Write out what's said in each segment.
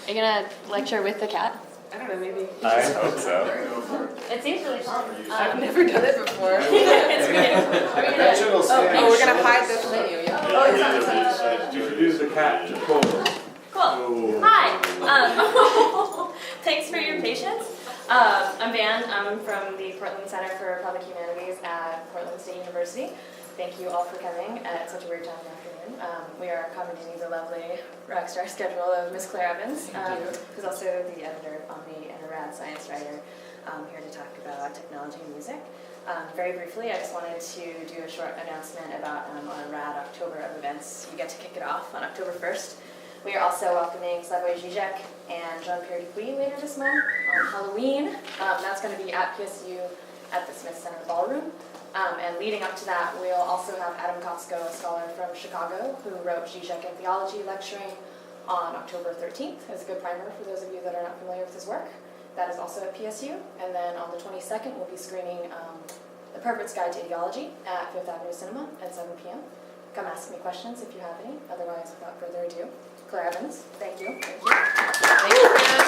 Are you gonna lecture with the cat? I don't know, maybe. I hope so. It seems really fun. I've never done it before. It's great. Are we gonna? Oh, we're gonna hide this menu, yeah? Oh, it's on. You should use the cat to pull. Cool. Hi. Thanks for your patience. I'm Van. I'm from the Portland Center for Public Humanities at Portland State University. Thank you all for coming at such a weird time in the afternoon. We are accommodating the lovely rock star schedule of Miss Claire Evans, who's also the editor of Omni and a rad science writer, here to talk about technology and music. Very briefly, I just wanted to do a short announcement about our rad October of events. You get to kick it off on October 1st. We are also welcoming Slavoj Žižek and Jean-Pierre Dupuis later this month on Halloween. That's going to be at PSU at the Smith Center Ballroom. And leading up to that, we'll also have Adam Kotsko, a scholar from Chicago, who wrote Žižek in Theology, lecturing on October 13th as a good primer for those of you that are not familiar with his work. That is also at PSU. And then on the 22nd, we'll be screening The Pervert's Guide to Ideology at Fifth Avenue Cinema at 7 p.m. Come ask me questions if you have any. Otherwise, without further ado, Claire Evans, thank you. Thank you. Thank you, Anna.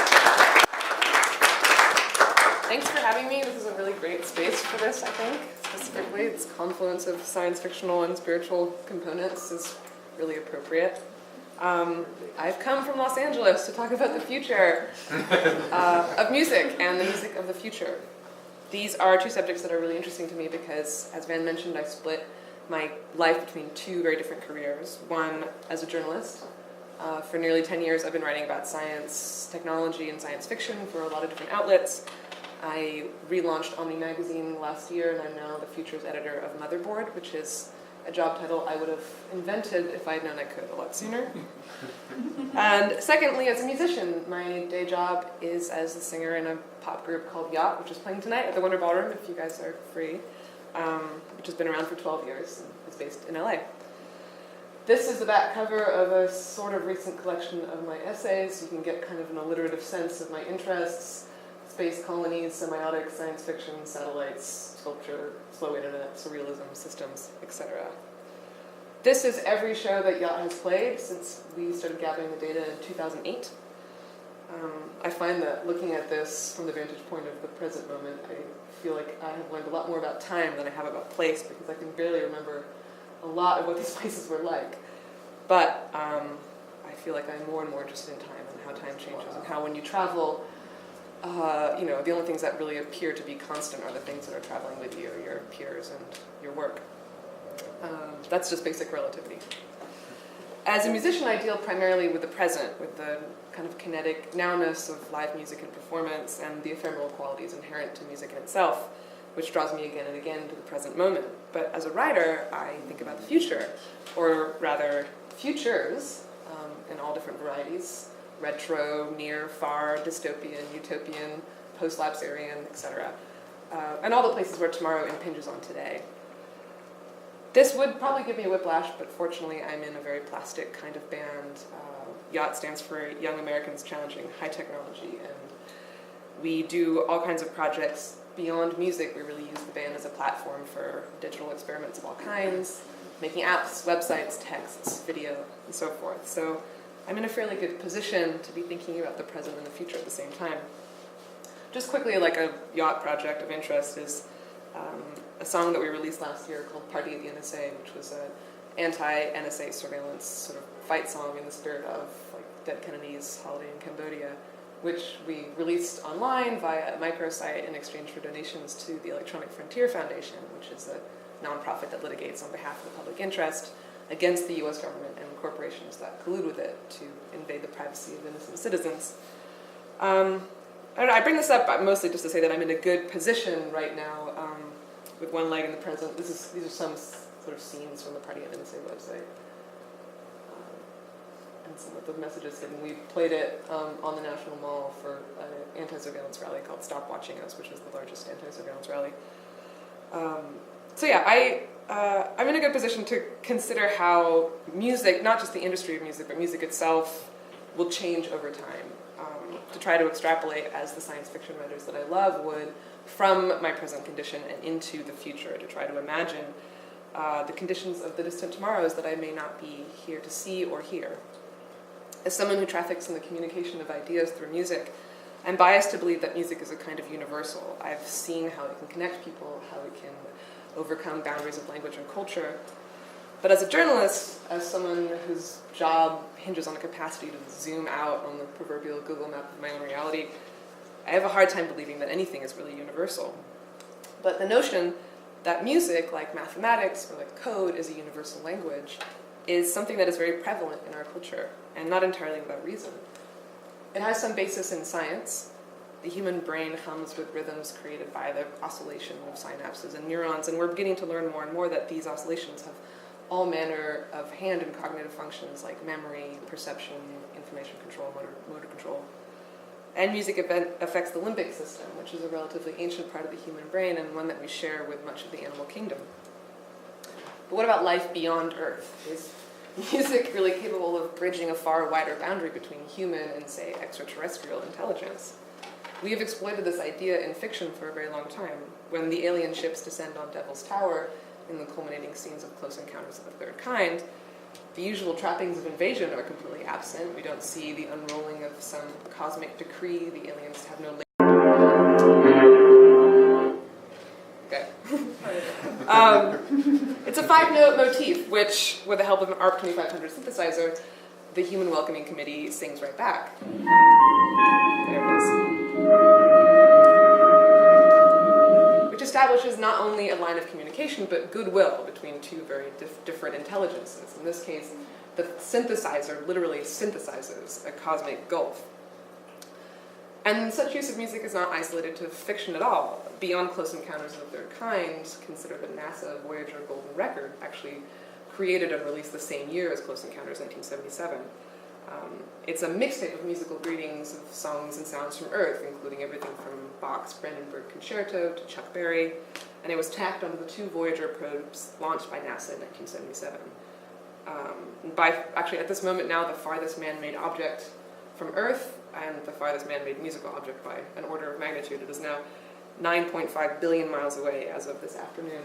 Thanks for having me. This is a really great space for this, I think. Specifically, its confluence of science fictional and spiritual components is really appropriate. I've come from Los Angeles to talk about the future of music and the music of the future. These are two subjects that are really interesting to me because, as Van mentioned, I split my life between two very different careers. One as a journalist. For nearly 10 years, I've been writing about science, technology, and science fiction for a lot of different outlets. I relaunched Omni magazine last year, and I'm now the futures editor of Motherboard, which is a job title I would have invented if I had known I could a lot sooner. And secondly, as a musician, my day job is as a singer in a pop group called Yacht, which is playing tonight at the Wonder Ballroom, if you guys are free, which has been around for 12 years and is based in LA. This is the back cover of a sort of recent collection of my essays. You can get kind of an alliterative sense of my interests: space colonies, semiotics, science fiction, satellites, sculpture, slow internet, surrealism, systems, etc. This is every show that Yacht has played since we started gathering the data in 2008. I find that looking at this from the vantage point of the present moment, I feel like I have learned a lot more about time than I have about place, because I can barely remember a lot of what these places were like. But I feel like I'm more and more interested in time and how time changes, and how when you travel, the only things that really appear to be constant are the things that are traveling with you, your peers and your work. That's just basic relativity. As a musician, I deal primarily with the present, with the kind of kinetic nowness of live music and performance and the ephemeral qualities inherent to music in itself, which draws me again and again to the present moment. But as a writer, I think about the future, or rather futures, in all different varieties: retro, near, far, dystopian, utopian, post-lapsarian, etc. And all the places where tomorrow impinges on today. This would probably give me a whiplash, but fortunately I'm in a very plastic kind of band. Yacht stands for Young Americans Challenging High Technology, and we do all kinds of projects beyond music. We really use the band as a platform for digital experiments of all kinds, making apps, websites, texts, video, and so forth. So I'm in a fairly good position to be thinking about the present and the future at the same time. Just quickly, like a Yacht project of interest is a song that we released last year called Party at the NSA, which was an anti-NSA surveillance sort of fight song in the spirit of Dead Kennedys' Holiday in Cambodia, which we released online via a microsite in exchange for donations to the Electronic Frontier Foundation, which is a nonprofit that litigates on behalf of the public interest against the U.S. government and corporations that collude with it to invade the privacy of innocent citizens. I bring this up mostly just to say that I'm in a good position right now, with one leg in the present. These are some sort of scenes from the Party at NSA website, and some of the messages hidden. We played it on the National Mall for an anti-surveillance rally called Stop Watching Us, which was the largest anti-surveillance rally. I'm in a good position to consider how music, not just the industry of music, but music itself, will change over time. To try to extrapolate, as the science fiction writers that I love would, from my present condition and into the future, to try to imagine the conditions of the distant tomorrows that I may not be here to see or hear. As someone who traffics in the communication of ideas through music, I'm biased to believe that music is a kind of universal. I've seen how it can connect people, how it can overcome boundaries of language and culture. But as a journalist, as someone whose job hinges on the capacity to zoom out on the proverbial Google map of my own reality, I have a hard time believing that anything is really universal. But the notion that music, like mathematics or like code, is a universal language is something that is very prevalent in our culture, and not entirely without reason. It has some basis in science. The human brain hums with rhythms created by the oscillation of synapses and neurons, and we're beginning to learn more and more that these oscillations have all manner of hand and cognitive functions like memory, perception, information control, motor control. And music affects the limbic system, which is a relatively ancient part of the human brain and one that we share with much of the animal kingdom. But what about life beyond Earth? Is music really capable of bridging a far wider boundary between human and, say, extraterrestrial intelligence? We have exploited this idea in fiction for a very long time. When the alien ships descend on Devil's Tower in the culminating scenes of Close Encounters of the Third Kind, the usual trappings of invasion are completely absent. We don't see the unrolling of some cosmic decree. The aliens have no... Okay. It's a 5-note motif, which, with the help of an ARP 2500 synthesizer, the Human Welcoming Committee sings right back. There it is. Which establishes not only a line of communication, but goodwill between two very different intelligences. In this case, the synthesizer literally synthesizes a cosmic gulf. And such use of music is not isolated to fiction at all. Beyond Close Encounters of the Third Kind, consider the NASA Voyager Golden Record, actually created and released the same year as Close Encounters 1977. It's a mixtape of musical greetings of songs and sounds from Earth, including everything from Bach's Brandenburg Concerto to Chuck Berry, and it was tacked onto the 2 Voyager probes launched by NASA in 1977. Actually, at this moment now, the farthest man-made object from Earth and the farthest man-made musical object by an order of magnitude. It is now 9.5 billion miles away as of this afternoon.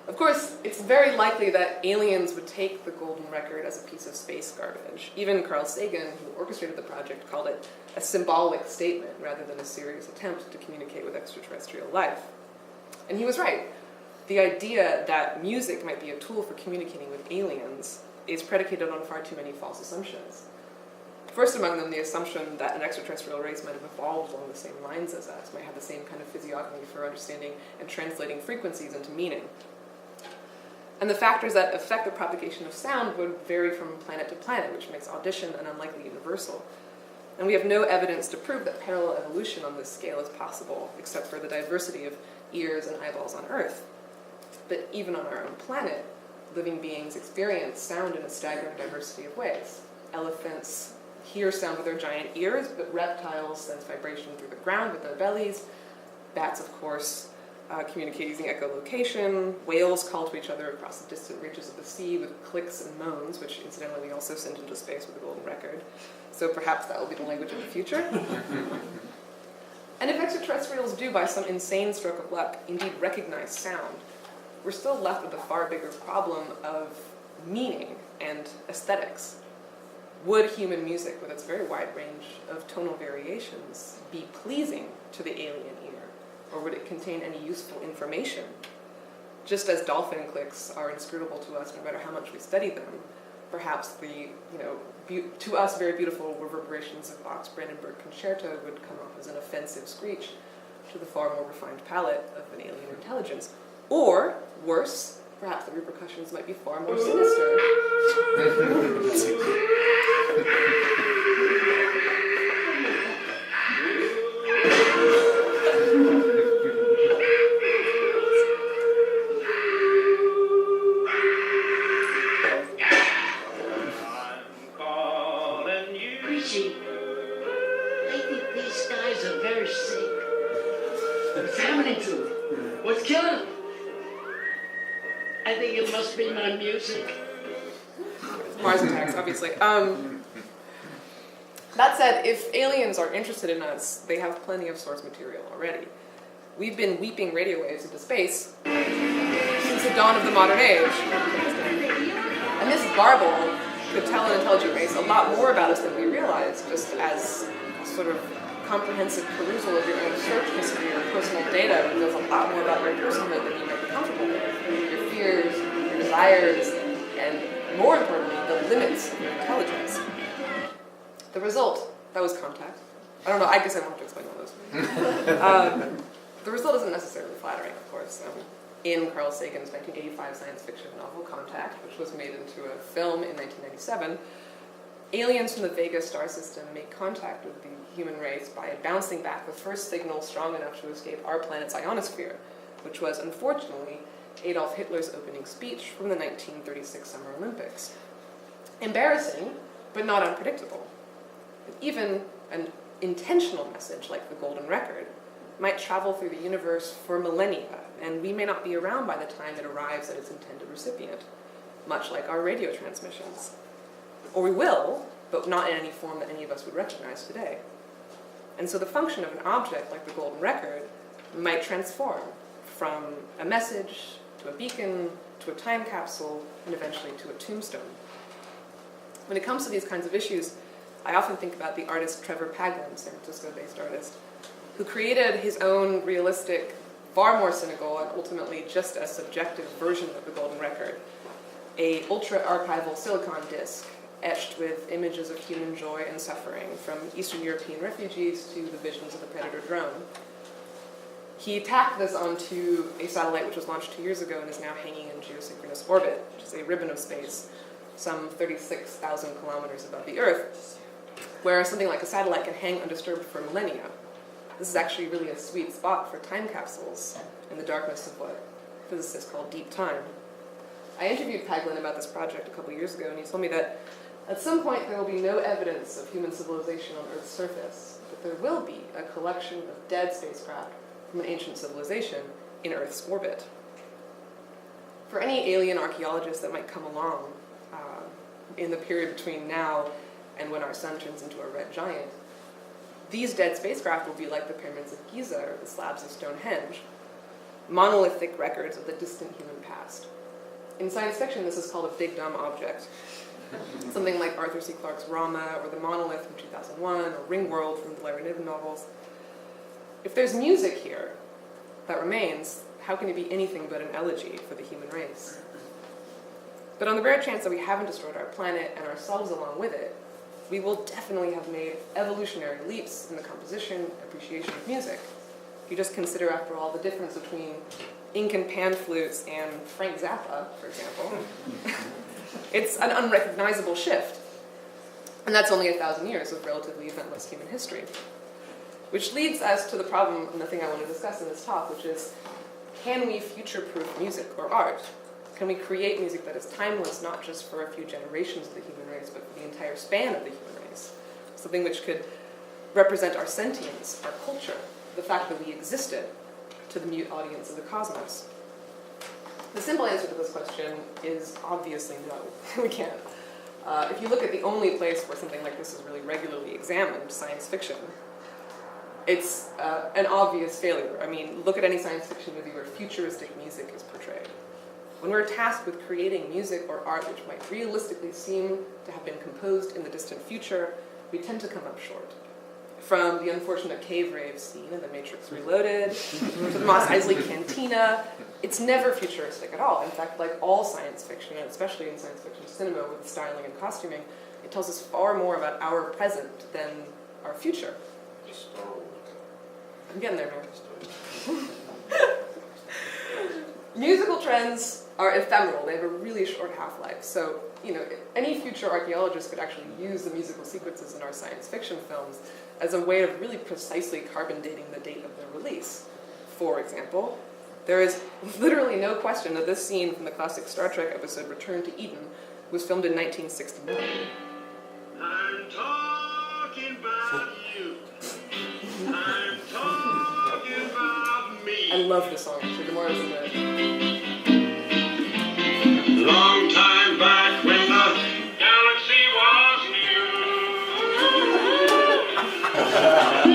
Of course, it's very likely that aliens would take the Golden Record as a piece of space garbage. Even Carl Sagan, who orchestrated the project, called it a symbolic statement rather than a serious attempt to communicate with extraterrestrial life. And he was right. The idea that music might be a tool for communicating with aliens is predicated on far too many false assumptions. First among them, the assumption that an extraterrestrial race might have evolved along the same lines as us, might have the same kind of physiognomy for understanding and translating frequencies into meaning. And the factors that affect the propagation of sound would vary from planet to planet, which makes audition an unlikely universal. And we have no evidence to prove that parallel evolution on this scale is possible, except for the diversity of ears and eyeballs on Earth. But even on our own planet, living beings experience sound in a staggering diversity of ways. Elephants hear sound with their giant ears, but reptiles sense vibration through the ground with their bellies. Bats, of course, communicate using echolocation. Whales call to each other across the distant reaches of the sea with clicks and moans, which incidentally we also sent into space with the Golden Record. So perhaps that will be the language of the future. And if extraterrestrials do, by some insane stroke of luck, indeed recognize sound, we're still left with a far bigger problem of meaning and aesthetics. Would human music, with its very wide range of tonal variations, be pleasing to the alien ear? Or would it contain any useful information? Just as dolphin clicks are inscrutable to us no matter how much we study them, perhaps the, to us very beautiful reverberations of Bach's Brandenburg Concerto would come off as an offensive screech to the far more refined palate of an alien intelligence. Or, worse, perhaps the repercussions might be far more sinister. I think these guys are very sick. What's happening to them? What's killing them? I think it must be my music. Mars attacks, obviously. That said, if aliens are interested in us, they have plenty of source material already. We've been weeping radio waves into space since the dawn of the modern age. And this garble could tell an intelligent race a lot more about us than we realize, just as a sort of comprehensive perusal of your own search history or personal data reveals a lot more about your personhood than you might be comfortable with. Your fears, your desires, and more importantly, the limits of your intelligence. The result, that was contact. I don't know, I guess I won't have to explain all those. The result isn't necessarily flattering, of course. In Carl Sagan's 1985 science fiction novel Contact, which was made into a film in 1997, aliens from the Vega star system make contact with the human race by bouncing back the first signal strong enough to escape our planet's ionosphere, which was, unfortunately, Adolf Hitler's opening speech from the 1936 Summer Olympics. Embarrassing, but not unpredictable. Even an intentional message like the Golden Record might travel through the universe for millennia, and we may not be around by the time it arrives at its intended recipient, much like our radio transmissions. Or we will, but not in any form that any of us would recognize today. And so the function of an object like the Golden Record might transform from a message to a beacon to a time capsule and eventually to a tombstone. When it comes to these kinds of issues, I often think about the artist Trevor Paglen, San Francisco-based artist, who created his own realistic, far more cynical, and ultimately just as subjective version of the Golden Record, a ultra-archival silicon disc etched with images of human joy and suffering, from Eastern European refugees to the visions of the Predator drone. He tacked this onto a satellite which was launched 2 years ago and is now hanging in geosynchronous orbit, which is a ribbon of space, some 36,000 kilometers above the Earth, where something like a satellite can hang undisturbed for millennia. This is actually really a sweet spot for time capsules in the darkness of what physicists call deep time. I interviewed Paglen about this project a couple years ago, and he told me that at some point there will be no evidence of human civilization on Earth's surface, but there will be a collection of dead spacecraft from an ancient civilization in Earth's orbit. For any alien archaeologists that might come along in the period between now and when our sun turns into a red giant, these dead spacecraft will be like the pyramids of Giza or the slabs of Stonehenge, monolithic records of the distant human past. In science fiction, this is called a big dumb object. Something like Arthur C. Clarke's Rama, or the Monolith from 2001, or Ringworld from the Larry Niven novels. If there's music here that remains, how can it be anything but an elegy for the human race? But on the rare chance that we haven't destroyed our planet and ourselves along with it, we will definitely have made evolutionary leaps in the composition, appreciation of music. If you just consider, after all, the difference between Incan pan flutes and Frank Zappa, for example, it's an unrecognizable shift. And that's only 1,000 years of relatively eventless human history. Which leads us to the problem and the thing I want to discuss in this talk, which is, can we future-proof music or art? Can we create music that is timeless, not just for a few generations of the human race, but for the entire span of the human race? Something which could represent our sentience, our culture, the fact that we existed to the mute audience of the cosmos. The simple answer to this question is obviously no, we can't. If you look at the only place where something like this is really regularly examined, science fiction, it's an obvious failure. I mean, look at any science fiction movie where futuristic music is portrayed. When we're tasked with creating music or art which might realistically seem to have been composed in the distant future, we tend to come up short. From the unfortunate cave rave scene in The Matrix Reloaded, to the Mos Eisley Cantina, it's never futuristic at all. In fact, like all science fiction, and especially in science fiction cinema with styling and costuming, it tells us far more about our present than our future. I'm getting there, man. Musical trends are ephemeral. They have a really short half-life. So, any future archaeologist could actually use the musical sequences in our science fiction films as a way of really precisely carbon dating the date of their release. For example, there is literally no question that this scene from the classic Star Trek episode Return to Eden was filmed in 1969. I'm talking about you. I'm talking about me. I love this song, so the more I listen to it. Long time back when the galaxy was new,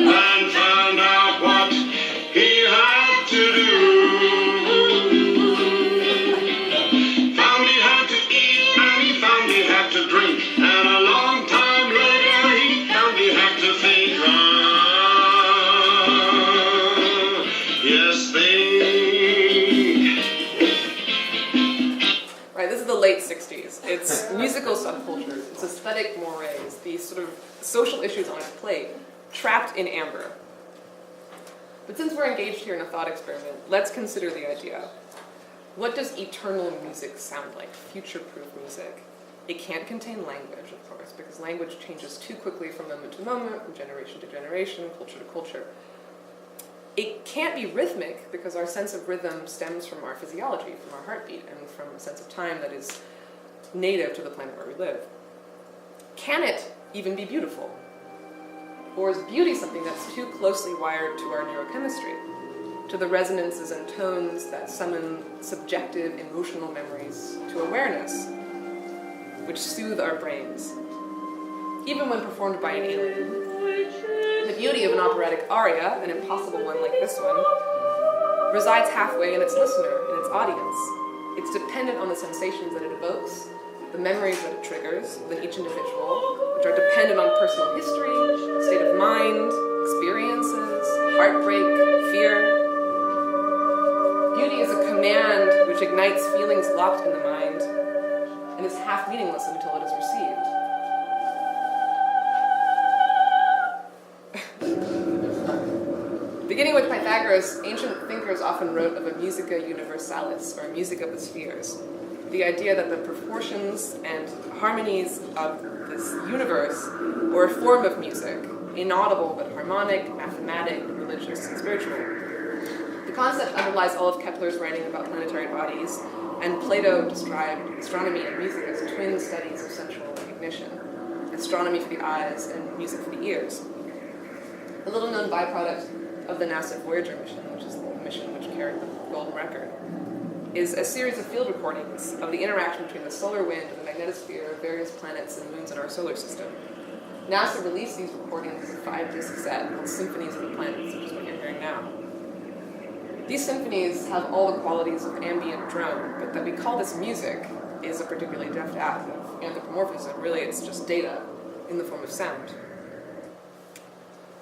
man found out what he had to do. Found he had to eat and he found he had to drink. aesthetic mores, these sort of social issues on its plate, trapped in amber. But since we're engaged here in a thought experiment, let's consider the idea. What does eternal music sound like, future-proof music? It can't contain language, of course, because language changes too quickly from moment to moment, from generation to generation, culture to culture. It can't be rhythmic because our sense of rhythm stems from our physiology, from our heartbeat, and from a sense of time that is native to the planet where we live. Can it even be beautiful? Or is beauty something that's too closely wired to our neurochemistry, to the resonances and tones that summon subjective emotional memories to awareness, which soothe our brains, even when performed by an alien? The beauty of an operatic aria, an impossible one like this one, resides halfway in its listener, in its audience. It's dependent on the sensations that it evokes, the memories that it triggers within each individual, which are dependent on personal history, state of mind, experiences, heartbreak, fear. Beauty is a command which ignites feelings locked in the mind and is half meaningless until it is received. Beginning with Pythagoras, ancient thinkers often wrote of a musica universalis, or music of the spheres. The idea that the proportions and harmonies of this universe were a form of music, inaudible but harmonic, mathematic, religious, and spiritual. The concept underlies all of Kepler's writing about planetary bodies, and Plato described astronomy and music as twin studies of sensual recognition, astronomy for the eyes and music for the ears. A little-known byproduct of the NASA Voyager mission, which is the mission which carried the golden record, is a series of field recordings of the interaction between the solar wind and the magnetosphere of various planets and moons in our solar system. NASA released these recordings as a 5-disc set called Symphonies of the Planets, which is what you're hearing now. These symphonies have all the qualities of ambient drone, but that we call this music is a particularly deft act of anthropomorphism. Really, it's just data in the form of sound.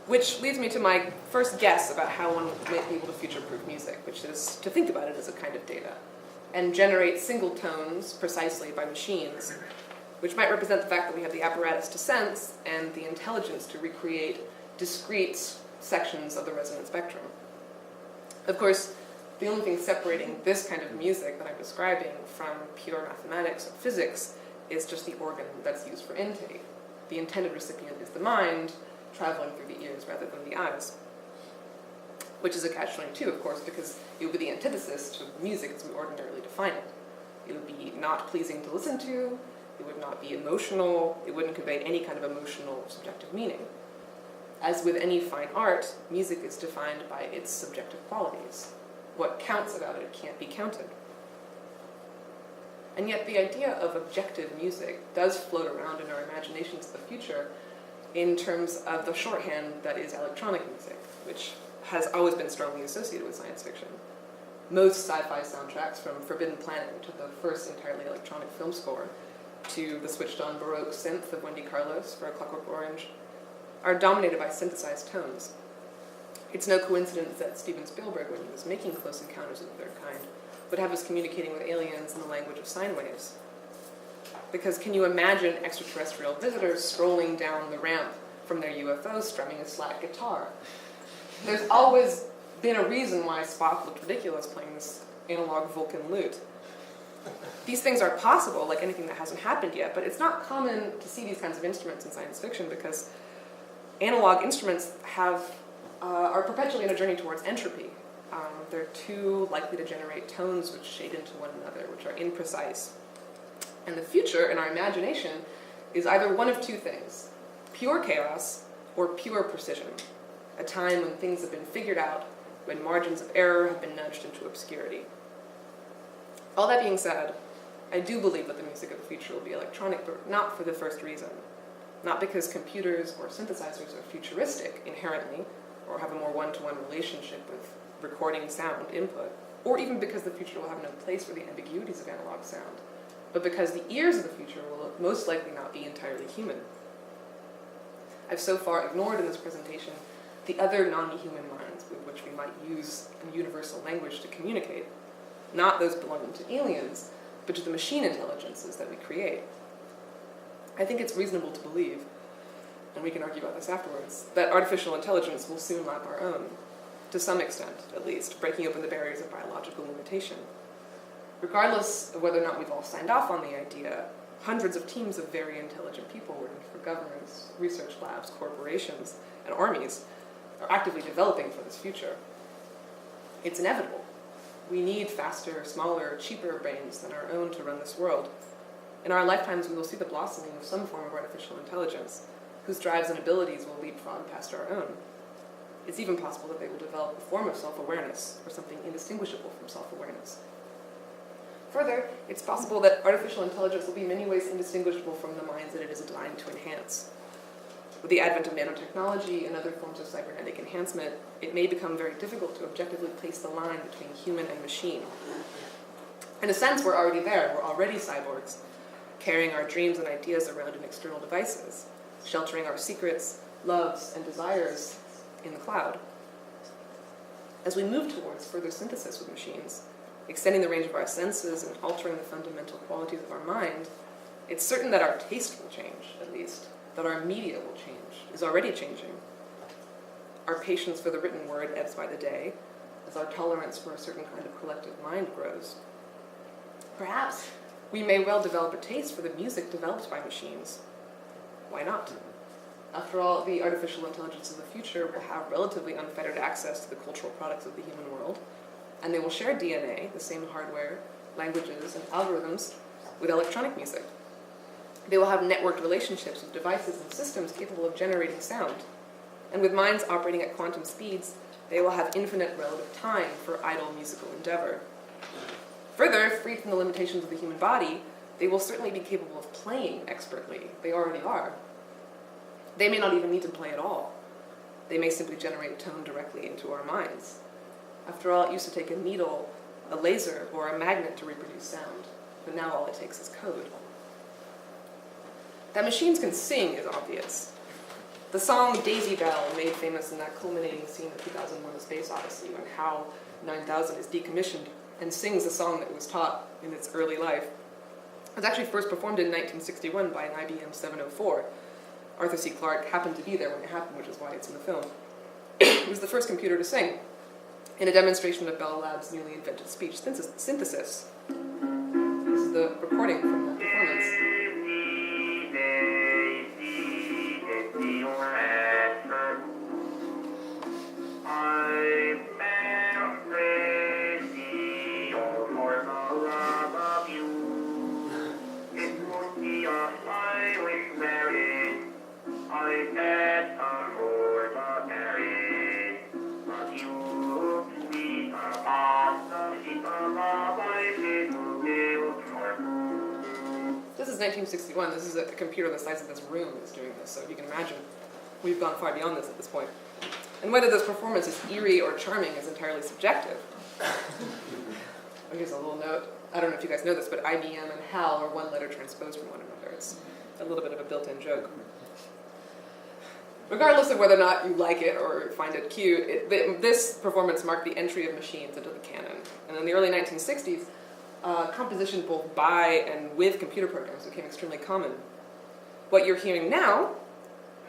Which leads me to my first guess about how one might be able to future-proof music, which is to think about it as a kind of data, and generate single tones precisely by machines, which might represent the fact that we have the apparatus to sense and the intelligence to recreate discrete sections of the resonant spectrum. Of course, the only thing separating this kind of music that I'm describing from pure mathematics or physics is just the organ that's used for intake. The intended recipient is the mind, traveling through the ears rather than the eyes. Which is a catch-22, of course, because it would be the antithesis to music as we ordinarily define it. It would be not pleasing to listen to, it would not be emotional, it wouldn't convey any kind of emotional subjective meaning. As with any fine art, music is defined by its subjective qualities. What counts about it can't be counted. And yet the idea of objective music does float around in our imaginations of the future in terms of the shorthand that is electronic music, which has always been strongly associated with science fiction. Most sci-fi soundtracks, from Forbidden Planet, which is the first entirely electronic film score, to the switched-on Baroque synth of Wendy Carlos for A Clockwork Orange, are dominated by synthesized tones. It's no coincidence that Steven Spielberg, when he was making Close Encounters of the Third Kind, would have us communicating with aliens in the language of sine waves. Because can you imagine extraterrestrial visitors strolling down the ramp from their UFO strumming a slack guitar? There's always been a reason why Spock looked ridiculous playing this analog Vulcan lute. These things are possible, like anything that hasn't happened yet, but it's not common to see these kinds of instruments in science fiction because analog instruments are perpetually on a journey towards entropy. They're too likely to generate tones which shade into one another, which are imprecise. And the future, in our imagination, is either one of two things: pure chaos or pure precision. A time when things have been figured out, when margins of error have been nudged into obscurity. All that being said, I do believe that the music of the future will be electronic, but not for the first reason. Not because computers or synthesizers are futuristic inherently, or have a more one-to-one relationship with recording sound input, or even because the future will have no place for the ambiguities of analog sound, but because the ears of the future will most likely not be entirely human. I've so far ignored in this presentation the other non-human minds with which we might use a universal language to communicate, not those belonging to aliens, but to the machine intelligences that we create. I think it's reasonable to believe, and we can argue about this afterwards, that artificial intelligence will soon lap our own, to some extent, at least, breaking open the barriers of biological limitation. Regardless of whether or not we've all signed off on the idea, hundreds of teams of very intelligent people working for governments, research labs, corporations, and armies are actively developing for this future. It's inevitable. We need faster, smaller, cheaper brains than our own to run this world. In our lifetimes, we will see the blossoming of some form of artificial intelligence, whose drives and abilities will leapfrog past our own. It's even possible that they will develop a form of self-awareness, or something indistinguishable from self-awareness. Further, it's possible that artificial intelligence will be in many ways indistinguishable from the minds that it is designed to enhance. With the advent of nanotechnology and other forms of cybernetic enhancement, it may become very difficult to objectively place the line between human and machine. In a sense, we're already there. We're already cyborgs, carrying our dreams and ideas around in external devices, sheltering our secrets, loves, and desires in the cloud. As we move towards further synthesis with machines, extending the range of our senses and altering the fundamental qualities of our mind, it's certain that our taste will change, at least, that our media will change, is already changing. Our patience for the written word ebbs by the day, as our tolerance for a certain kind of collective mind grows. Perhaps we may well develop a taste for the music developed by machines. Why not? After all, the artificial intelligence of the future will have relatively unfettered access to the cultural products of the human world, and they will share DNA, the same hardware, languages, and algorithms, with electronic music. They will have networked relationships with devices and systems capable of generating sound. And with minds operating at quantum speeds, they will have infinite relative time for idle musical endeavor. Further, freed from the limitations of the human body, they will certainly be capable of playing expertly. They already are. They may not even need to play at all. They may simply generate tone directly into our minds. After all, it used to take a needle, a laser, or a magnet to reproduce sound, but now all it takes is code. That machines can sing is obvious. The song Daisy Bell, made famous in that culminating scene of 2001: A Space Odyssey, when HAL 9000 is decommissioned and sings a song that was taught in its early life, was actually first performed in 1961 by an IBM 704. Arthur C. Clarke happened to be there when it happened, which is why it's in the film. It was the first computer to sing, in a demonstration of Bell Labs' newly invented speech synthesis. This is the recording from that performance. This is 1961. This is a computer the size of this room that's doing this, so you can imagine we've gone far beyond this at this point. And whether this performance is eerie or charming is entirely subjective. Here's a little note. I don't know if you guys know this, but IBM and HAL are one letter transposed from one another. It's a little bit of a built-in joke. Regardless of whether or not you like it or find it cute, this performance marked the entry of machines into the canon. And in the early 1960s, composition both by and with computer programs became extremely common. What you're hearing now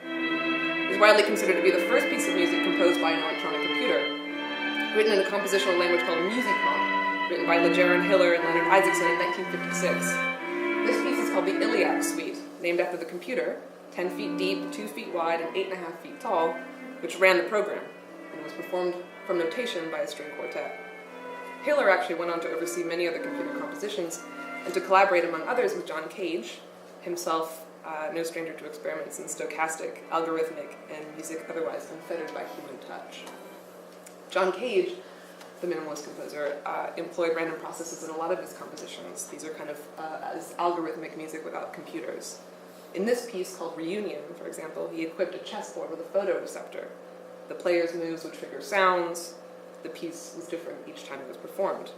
is widely considered to be the first piece of music composed by an electronic computer, written in a compositional language called MusicComp, written by Leger and Hiller and Leonard Isaacson in 1956. This piece is called the Iliac Suite, named after the computer, 10 feet deep, 2 feet wide, and 8.5 feet tall, which ran the program, and was performed from notation by a string quartet. Hiller actually went on to oversee many other computer compositions, and to collaborate, among others, with John Cage, himself no stranger to experiments in stochastic, algorithmic, and music otherwise unfettered by human touch. John Cage, the minimalist composer, employed random processes in a lot of his compositions. These are kind of as algorithmic music without computers. In this piece called Reunion, for example, he equipped a chessboard with a photoreceptor. The player's moves would trigger sounds. The piece was different each time it was performed.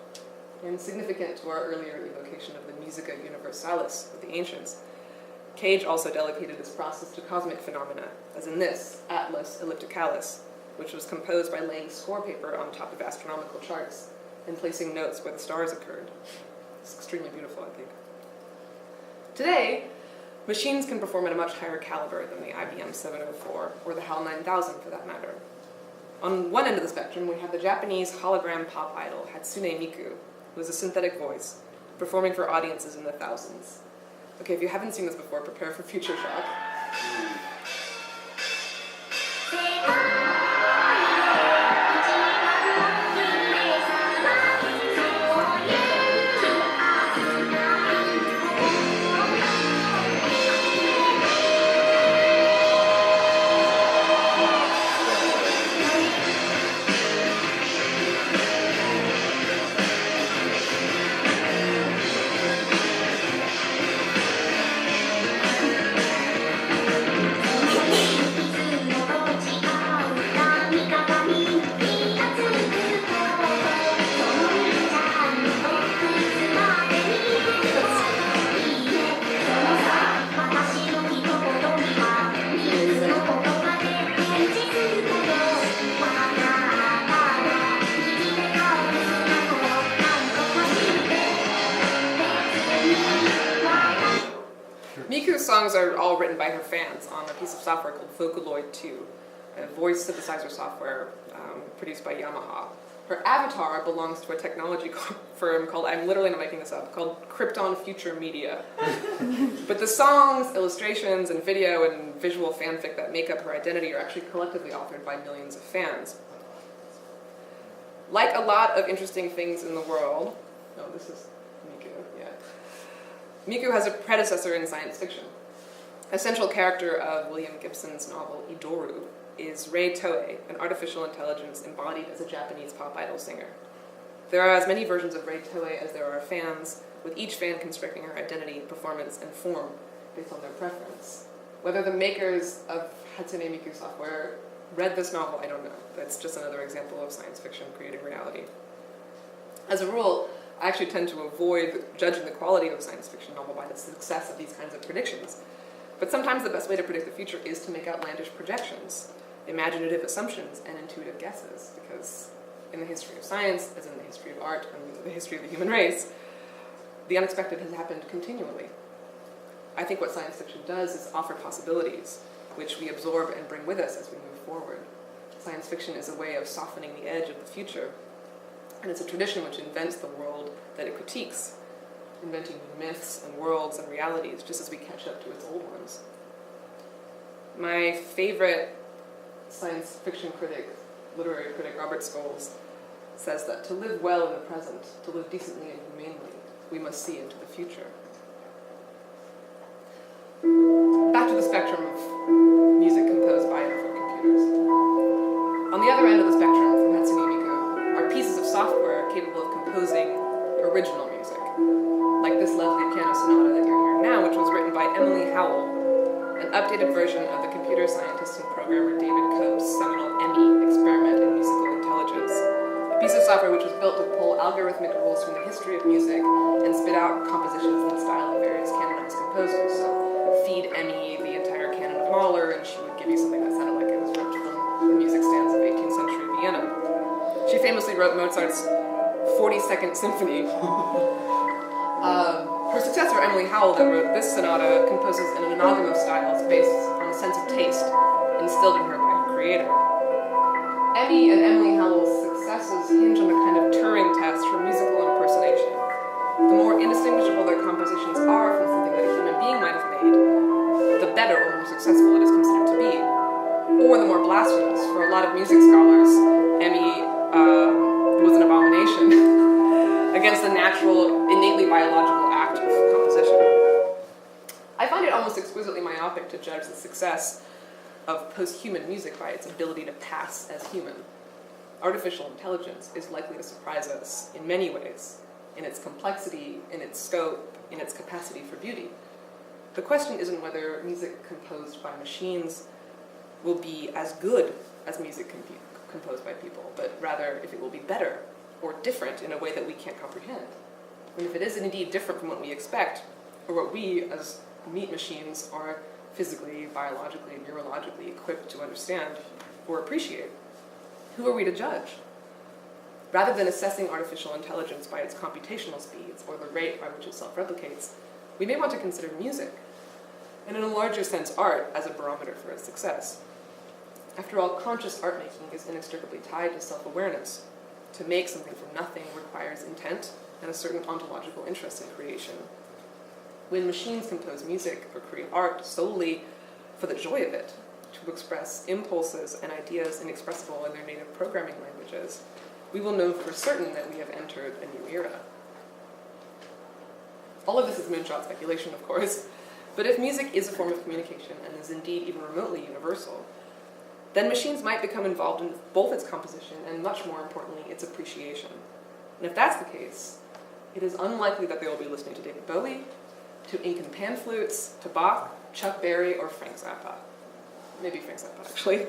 And significant to our earlier evocation of the musica universalis of the ancients, Cage also delegated this process to cosmic phenomena, as in this, Atlas Ellipticalis, which was composed by laying score paper on top of astronomical charts and placing notes where the stars occurred. It's extremely beautiful, I think. Today, Machines can perform at a much higher caliber than the IBM 704, or the HAL 9000 for that matter. On one end of the spectrum, we have the Japanese hologram pop idol Hatsune Miku, who is a synthetic voice, performing for audiences in the thousands. Okay, if you haven't seen this before, prepare for future shock. Miku's songs are all written by her fans on a piece of software called Vocaloid 2, a voice synthesizer software produced by Yamaha. Her avatar belongs to a technology firm called, I'm literally not making this up, called Krypton Future Media. But the songs, illustrations, and video and visual fanfic that make up her identity are actually collectively authored by millions of fans. Like a lot of interesting things in the world, this is Miku, yeah. Miku has a predecessor in science fiction. A central character of William Gibson's novel Idoru is Rei Toei, an artificial intelligence embodied as a Japanese pop idol singer. There are as many versions of Rei Toei as there are fans, with each fan constructing her identity, performance, and form based on their preference. Whether the makers of Hatsune Miku software read this novel, I don't know. That's just another example of science fiction creating reality. As a rule, I actually tend to avoid judging the quality of a science fiction novel by the success of these kinds of predictions. But sometimes the best way to predict the future is to make outlandish projections, imaginative assumptions, and intuitive guesses, because in the history of science, as in the history of art and the history of the human race, the unexpected has happened continually. I think what science fiction does is offer possibilities, which we absorb and bring with us as we move forward. Science fiction is a way of softening the edge of the future, and it's a tradition which invents the world that it critiques, inventing new myths and worlds and realities just as we catch up to its old ones. My favorite science fiction critic, literary critic, Robert Scholes, says that to live well in the present, to live decently and humanely, we must see into the future. Back to the spectrum of music composed by and for computers. On the other end of the spectrum from Hatsune Miku are pieces of software capable of composing original music, like this lovely piano sonata that you're hearing now, which was written by Emily Howell, an updated version of the computer scientist and programmer David Cope's seminal EMI experiment in musical intelligence, a piece of software which was built to pull algorithmic rules from the history of music and spit out compositions in the style of various canonized composers. So feed EMI the entire canon of Mahler, and she would give you something that sounded like it was ripped from the music stands of 18th century Vienna. She famously wrote Mozart's 42nd Symphony. Her successor, Emily Howell, that wrote this sonata, composes in an amalgam of styles based on a sense of taste instilled in her by her creator. Emmy and Emily Howell's successes hinge on a kind of Turing test for musical impersonation. The more indistinguishable their compositions are from something that a human being might have made, the better or more successful it is considered to be. Or the more blasphemous. For a lot of music scholars, Emmy was an abomination against the natural, innately biological act of composition. I find it almost exquisitely myopic to judge the success of post-human music by its ability to pass as human. Artificial intelligence is likely to surprise us in many ways, in its complexity, in its scope, in its capacity for beauty. The question isn't whether music composed by machines will be as good as music composed by people, but rather if it will be better or different in a way that we can't comprehend. And if it is indeed different from what we expect, or what we as meat machines are physically, biologically, neurologically equipped to understand or appreciate, who are we to judge? Rather than assessing artificial intelligence by its computational speeds or the rate by which it self-replicates, we may want to consider music. and in a larger sense, art as a barometer for its success. After all, conscious art making is inextricably tied to self-awareness. To make something from nothing requires intent and a certain ontological interest in creation. When machines compose music or create art solely for the joy of it, to express impulses and ideas inexpressible in their native programming languages, we will know for certain that we have entered a new era. All of this is moonshot speculation, of course, but if music is a form of communication and is indeed even remotely universal, then machines might become involved in both its composition and, much more importantly, its appreciation. And if that's the case, it is unlikely that they will be listening to David Bowie, to ink and pan flutes, to Bach, Chuck Berry, or Frank Zappa. Maybe Frank Zappa, actually.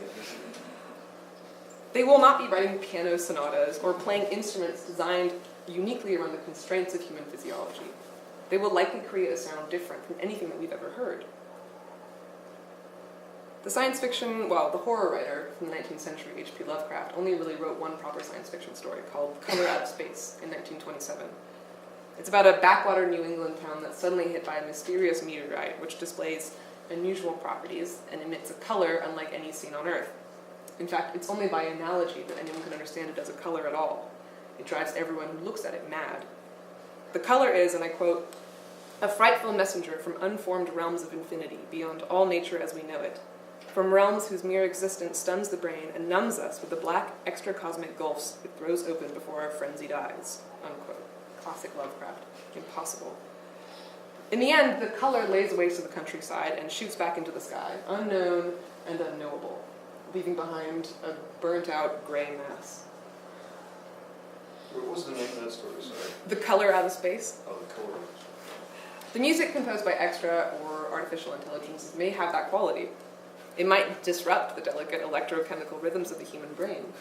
They will not be writing piano sonatas or playing instruments designed uniquely around the constraints of human physiology. They will likely create a sound different from anything that we've ever heard. The the horror writer from the 19th century, H.P. Lovecraft, only really wrote one proper science fiction story called Color Out of Space in 1927. It's about a backwater New England town that's suddenly hit by a mysterious meteorite which displays unusual properties and emits a color unlike any seen on Earth. In fact, it's only by analogy that anyone can understand it as a color at all. It drives everyone who looks at it mad. The color is, and I quote, "a frightful messenger from unformed realms of infinity, beyond all nature as we know it, from realms whose mere existence stuns the brain and numbs us with the black extra-cosmic gulfs it throws open before our frenzied eyes," unquote. Classic Lovecraft. Impossible. In the end, the color lays waste to the countryside and shoots back into the sky, unknown and unknowable, leaving behind a burnt-out gray mass. What was the name of that story, sorry? The Color Out of Space. Oh, the color. The music composed by extra or artificial intelligences may have that quality. It might disrupt the delicate electrochemical rhythms of the human brain.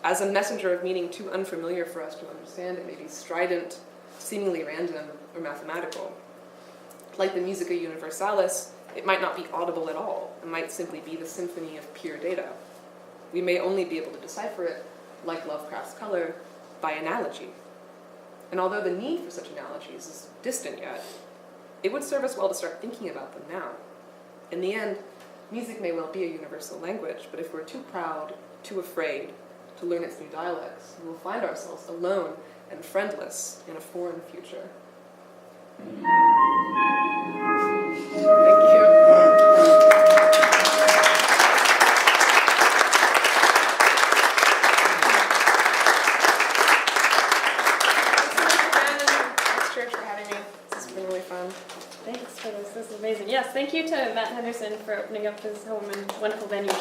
As a messenger of meaning too unfamiliar for us to understand, it may be strident, seemingly random, or mathematical. Like the Musica Universalis, it might not be audible at all. It might simply be the symphony of pure data. We may only be able to decipher it, like Lovecraft's color, by analogy. And although the need for such analogies is distant yet, it would serve us well to start thinking about them now. In the end, music may well be a universal language, but if we're too proud, too afraid to learn its new dialects, we will find ourselves alone and friendless in a foreign future. Thank you. Thanks for this. This is amazing. Yes, thank you to Matt Henderson for opening up his home and wonderful venue. Do you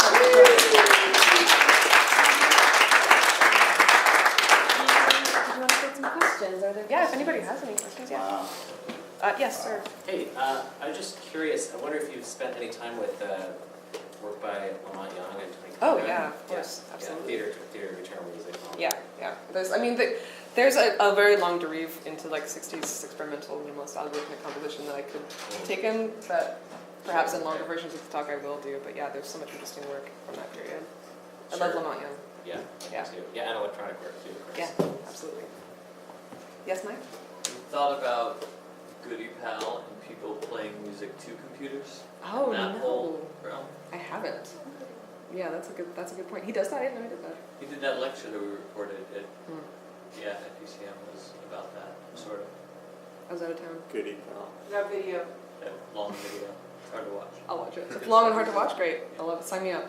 want to take some questions? Yeah, if anybody has any questions, yeah. Yes, sir. Hey, I'm just curious. I wonder if you've spent any time with work by Lamont Young and Tony. Oh yeah, of course, absolutely. Yeah, theater, eternal music. And all Yeah, that. yeah. There's a very long derive into like 60s experimental minimalist algorithmic composition that I could take in, that perhaps in longer versions of the talk I will do. But yeah, there's so much interesting work from that period. I love Sure. Lamont Young. Yeah, Yeah. me too. Yeah, and electronic work too. of Yeah, course. absolutely. Yes, Mike? Thought about Goody Pal and people playing music to computers? Oh that no, whole realm? I haven't. Yeah, that's a good point. He does that. I didn't know he did that. He did that lecture that we recorded at Hmm. PCM was about that, sort of. I was out of town. Goody pal. That video. That long video. It's hard to watch. I'll watch it. It's long and hard to watch. Great. I love it. Sign me up.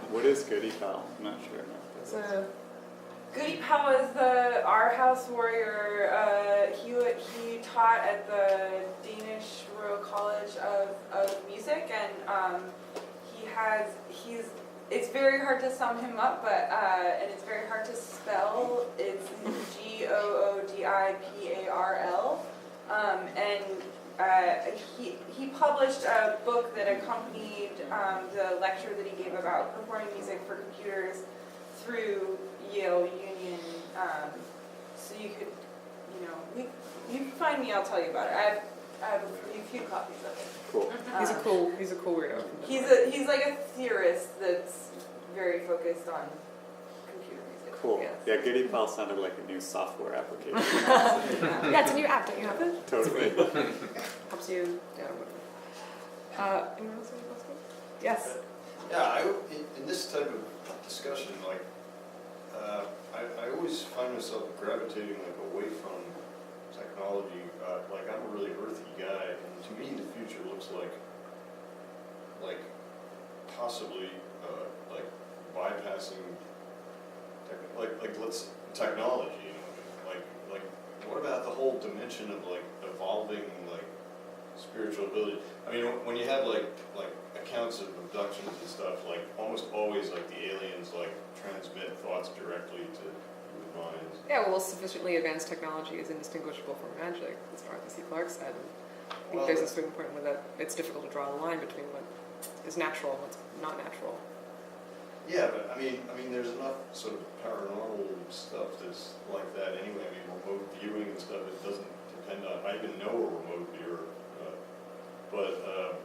What is Goody pal? I'm not sure. So, Goody Pal is our house warrior. He taught at the Danish Royal College of Music, and it's very hard to sum him up, but and it's very hard to spell. It's Goodiparl, and he published a book that accompanied the lecture that he gave about performing music for computers through Yale Union, so you could, you can find me, I'll tell you about it. I have a few copies of it. Cool. he's a cool weirdo. He's like a theorist that's very focused on computer music. Cool. Yes. Yeah, Goody pal sounded like a new software application. Yeah, it's a new app. Don't you have it? Totally. to, yeah, whatever. Anyone else have any questions? Yes. Yeah, in this type of discussion, like, I always find myself gravitating like away from technology. Like I'm a really earthy guy, and to me the future looks like possibly like bypassing technology. You know, like what about the whole dimension of like evolving like spiritual ability? I mean, when you have like accounts of abductions and stuff, like almost always like the aliens like transmit thoughts directly to human minds. Yeah, well, sufficiently advanced technology is indistinguishable from magic, as Arthur C. Clarke said. I think Well, there's a certain point where it's difficult to draw a line between what is natural and what's not natural. Yeah, but I mean, there's enough sort of paranormal stuff that's like that anyway. I mean, remote viewing and stuff. It doesn't depend on. I even know a remote viewer, but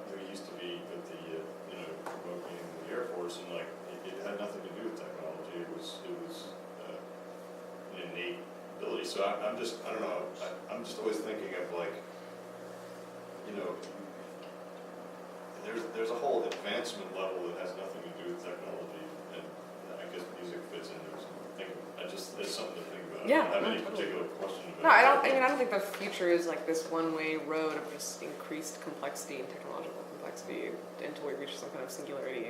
there used to be with the remote viewing in the Air Force, and like it had nothing to do with technology. It was an innate ability. So I don't know. I'm just always thinking of like, there's a whole advancement level that has nothing to do with technology, and I guess music fits into it. It's something to think about. Yeah, I don't have any totally. particular question about No, it. I don't think the future is like this one-way road of just increased complexity and technological complexity until we reach some kind of singularity,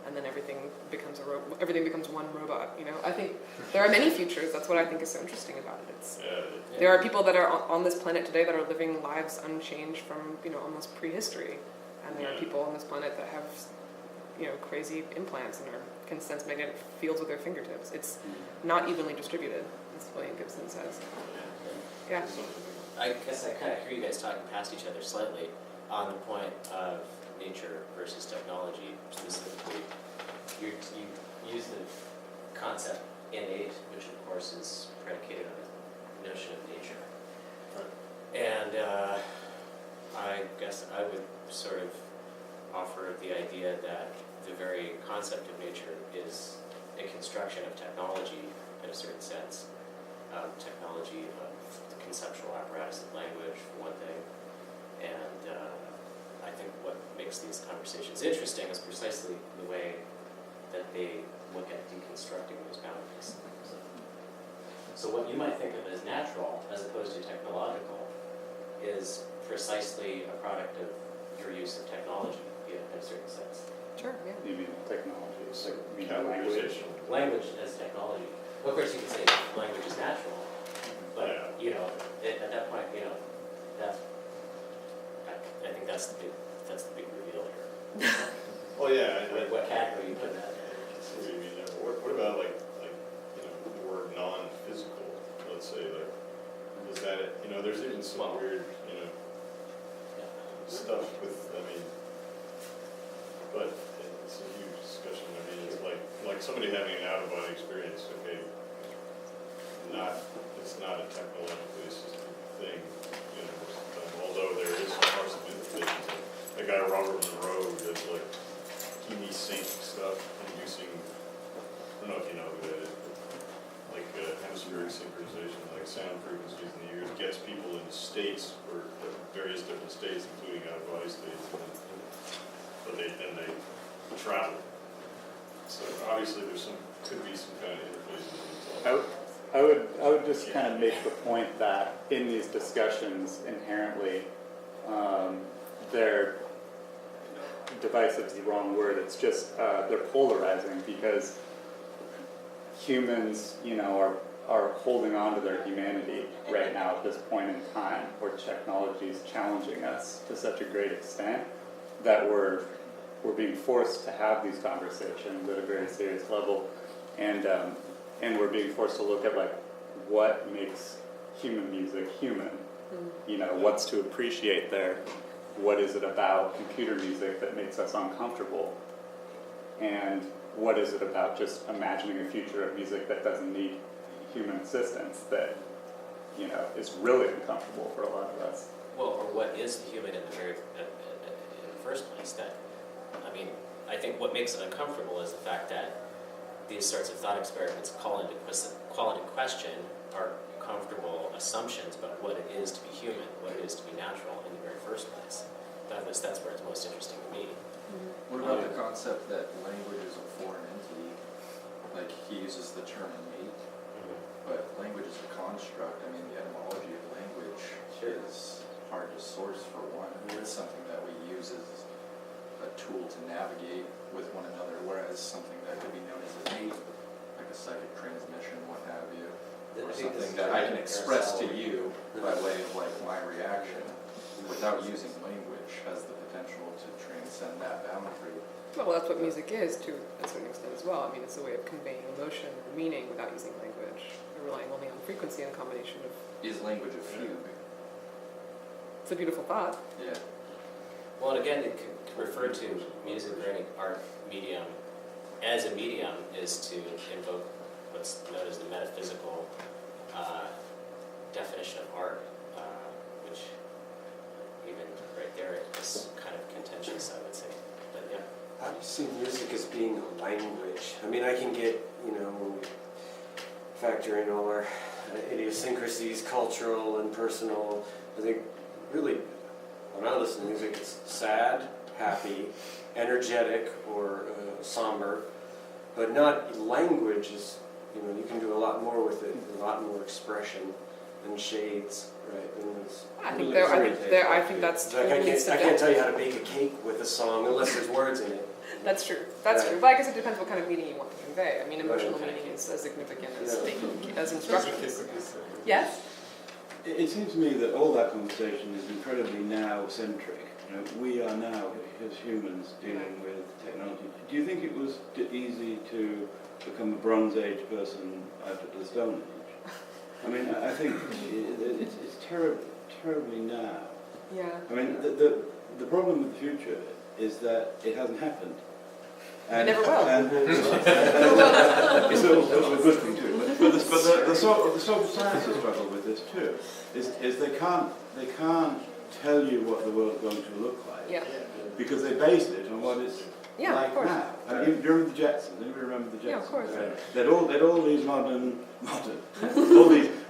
and then everything becomes one robot. You know, I think there are many futures. That's what I think is so interesting about it. There are people that are on this planet today that are living lives unchanged from almost prehistory, and there are people on this planet that have crazy implants and can sense magnetic fields with their fingertips. It's not evenly distributed, as William Gibson says. Yeah. I guess I kind of hear you guys talking past each other slightly on the point of nature versus technology. Specifically, you use the concept innate, which of course is predicated on the notion of nature. And I guess I would sort of offer the idea that the very concept of nature is a construction of technology in a certain sense. Technology of the conceptual apparatus of language, for one thing. And I think what makes these conversations interesting is precisely the way that they look at deconstructing those boundaries. So what you might think of as natural, as opposed to technological, is precisely a product of your use of technology, in a certain sense. Sure. Yeah. You mean technology, it's like language. Language as technology. Well, of course, you can say language is natural, but at that point, that's. I think that's the big reveal here. Well, yeah. What category you put that in? What do you mean there? What about like the word non-physical? Let's say is that it? There's even some weird stuff with. But it's a huge discussion. It's like somebody having an out-of-body experience. Okay, it's not a technologically assisted thing. Although there is some parts of it. The guy Robert Monroe does like chemi sync stuff, inducing. I don't know if you know who that is. But like hemispheric synchronization, like sound frequencies in the ears, gets people into states or various different states, including out-of-body states. But then they travel. So obviously could be some kind of interface. I would just kind of make the point that in these discussions inherently, they're divisive is the wrong word. It's just they're polarizing because humans, are holding on to their humanity right now at this point in time, where technology is challenging us to such a great extent that we're being forced to have these conversations at a very serious level, and we're being forced to look at like what makes human music human. What's to appreciate there. What is it about computer music that makes us uncomfortable, and what is it about just imagining a future of music that doesn't need human assistance that is really uncomfortable for a lot of us. Well, or what is the human in the first place? I think what makes it uncomfortable is the fact that these sorts of thought experiments call into question comfortable assumptions about what it is to be human, what it is to be natural in the very first place. That's where it's most interesting to me. What about the concept that language is a foreign entity? Like, he uses the term innate, but language is a construct. I mean, the etymology of language is hard to source for one. It's something that we use as a tool to navigate with one another, whereas something that could be known as innate, like a psychic transmission, what have you, or something that I can express to you by way of like my reaction without using language, has the potential to transcend that boundary. Well, that's what music is to a certain extent as well. I mean, it's a way of conveying emotion or meaning without using language, or relying only on frequency and a combination of... Is language a fugue? It's a beautiful thought. Yeah. Well, and again, it could refer to music or any art medium as a medium is to invoke what's known as the metaphysical definition of art, which even right there is kind of contentious, I would say. But yeah. How do you see music as being a language? I mean, I can get, when we factor in all our idiosyncrasies, cultural and personal. I think really, when I listen to music, it's sad, happy, energetic, or somber, but not language is, you can do a lot more with it, a lot more expression and shades, right? And it's I think that's like totally I can't tell you how to bake a cake with a song unless there's words in it. That's true. That's true. But I guess it depends what kind of meaning you want to convey. I mean, emotional meaning is as significant as instructions. Yes? It seems to me that all that conversation is incredibly now-centric. We are now, as humans, dealing with technology. Do you think it was easy to become a Bronze Age person after the Stone Age? I mean, I think it's terribly now. Yeah. I mean, the problem with the future is that it hasn't happened. And it never will. It's a good thing too. But the social sciences struggle with this too. Is they can't tell you what the world's going to look like. Yeah. Because they base it on what it's like now. I mean, during the Jetsons, anybody remember the Jetsons? Yeah, of course. They'd all these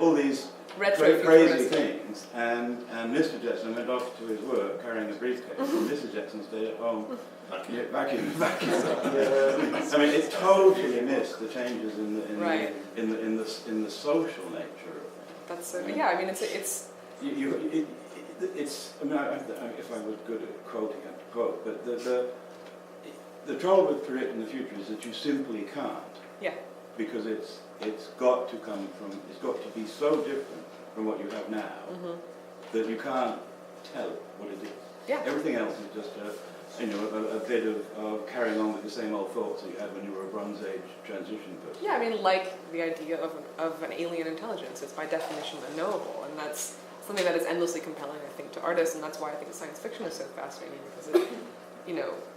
all these retro crazy things, and Mr. Jetson went off to his work carrying a briefcase, and Mrs. Jetson stayed at home vacuuming. I mean, it totally missed the changes in the social nature. That's so. Yeah, I mean, it's. It's. I mean, if I was good at quoting, I'd quote. But the trouble with predicting the future is that you simply can't. Yeah. Because it's got to come from. It's got to be so different from what you have now that you can't tell what it is. Yeah. Everything else is just a bit of carrying on with the same old thoughts that you had when you were a Bronze Age transition person. Yeah, I mean, like the idea of an alien intelligence, it's by definition unknowable, and that's something that is endlessly compelling, I think, to artists, and that's why I think science fiction is so fascinating, because it,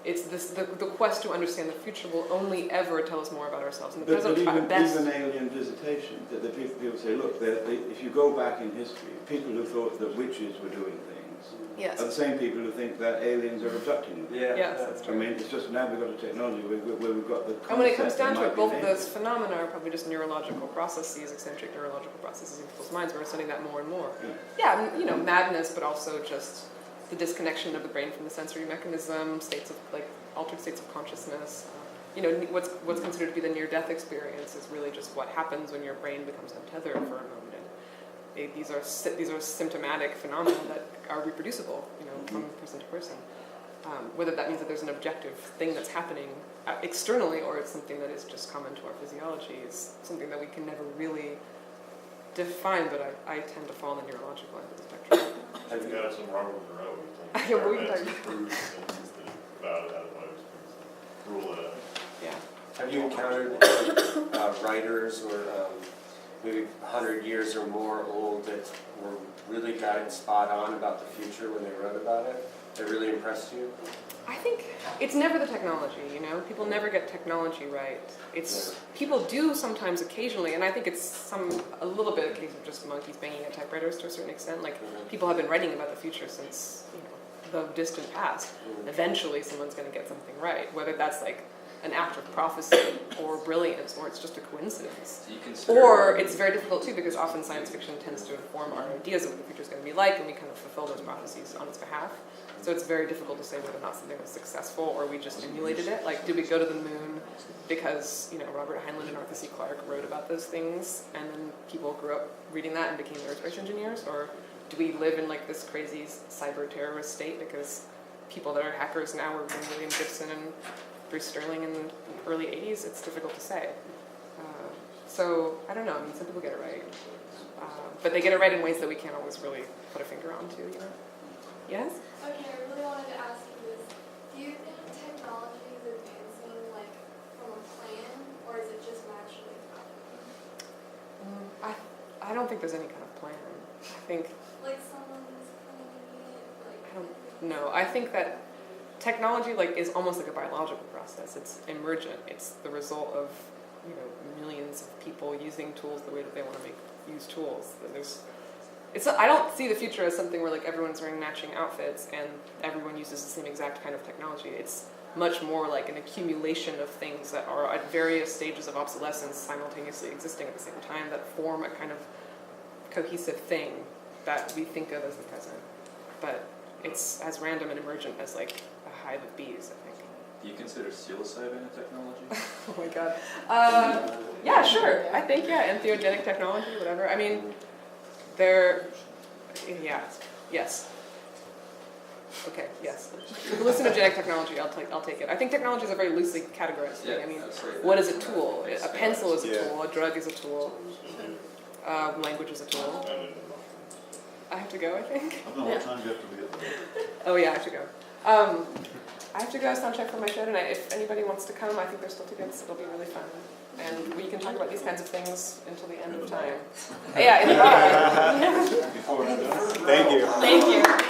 it's the quest to understand the future will only ever tell us more about ourselves in the present. Even alien visitation, that the people say, look, if you go back in history, people who thought that witches were doing things are the same people who think that aliens are abducting them. Yeah. Yes, that's true. I mean, it's just now we've got a technology where we've got the concept. And when it comes down to it, both of those phenomena are probably just neurological processes, eccentric neurological processes in people's minds. We're studying that more and more. Yeah, madness, but also just the disconnection of the brain from the sensory mechanism, states of altered states of consciousness. What's considered to be the near-death experience is really just what happens when your brain becomes untethered for a moment. And these are symptomatic phenomena that are reproducible, from person to person. Whether that means that there's an objective thing that's happening externally, or it's something that is just common to our physiology, is something that we can never really define. But I tend to fall on the neurological end of the spectrum. I've got some Robert Monroe. Yeah, we can talk about it out of my experience. Rule it out. Yeah. Have you encountered writers or maybe 100 years or more old that were really got it spot on about the future when they wrote about it? That really impressed you? I think it's never the technology, People never get technology right. People do sometimes occasionally, and I think it's a little bit a case of just monkeys banging at typewriters to a certain extent. Like, people have been writing about the future since, the distant past. Eventually someone's going to get something right, whether that's like an act of prophecy or brilliance, or it's just a coincidence. Do you consider, Or it's very difficult too, because often science fiction tends to inform our ideas of what the future is going to be like, and we kind of fulfill those prophecies on its behalf. So it's very difficult to say whether or not something was successful or we just emulated it. Like, did we go to the moon because, you know, Robert Heinlein and Arthur C. Clarke wrote about those things, and then people grew up reading that and became aerospace engineers? Or do we live in like this crazy cyber terrorist state because people that are hackers now were William Gibson and Bruce Sterling in the early 80s? It's difficult to say. So I don't know. I mean, some people get it right, but they get it right in ways that we can't always really put a finger on, too. You know? Yes. Okay, I really wanted to ask you this. Do you think technology is advancing like from a plan, or is it just naturally happening? I don't think there's any kind of plan. I think. Like someone's planning it, like. I don't know. I think that technology like is almost like a biological process. It's emergent. It's the result of, you know, millions of people using tools the way that they want to use tools. I don't see the future as something where like everyone's wearing matching outfits and everyone uses the same exact kind of technology. It's much more like an accumulation of things that are at various stages of obsolescence simultaneously existing at the same time that form a kind of cohesive thing that we think of as the present. But it's as random and emergent as like a hive of bees, I think. do you consider psilocybin a technology? Oh my god. Yeah, sure. I think, yeah, entheogenic technology, whatever. I mean, yes. Okay, yes. Hallucinogenic technology, I'll take it. I think technology is a very loosely categorized thing. I mean, what is a tool? A pencil is a tool, a drug is a tool, language is a tool. I have to go, I think. I don't know what time you have to be at the. Oh yeah, I have to go. I have to go sound check for my show tonight. If anybody wants to come, I think there's still tickets. It'll be really fun. And we can talk about these kinds of things until the end of time. Yeah, in the bar. Thank you. Thank you.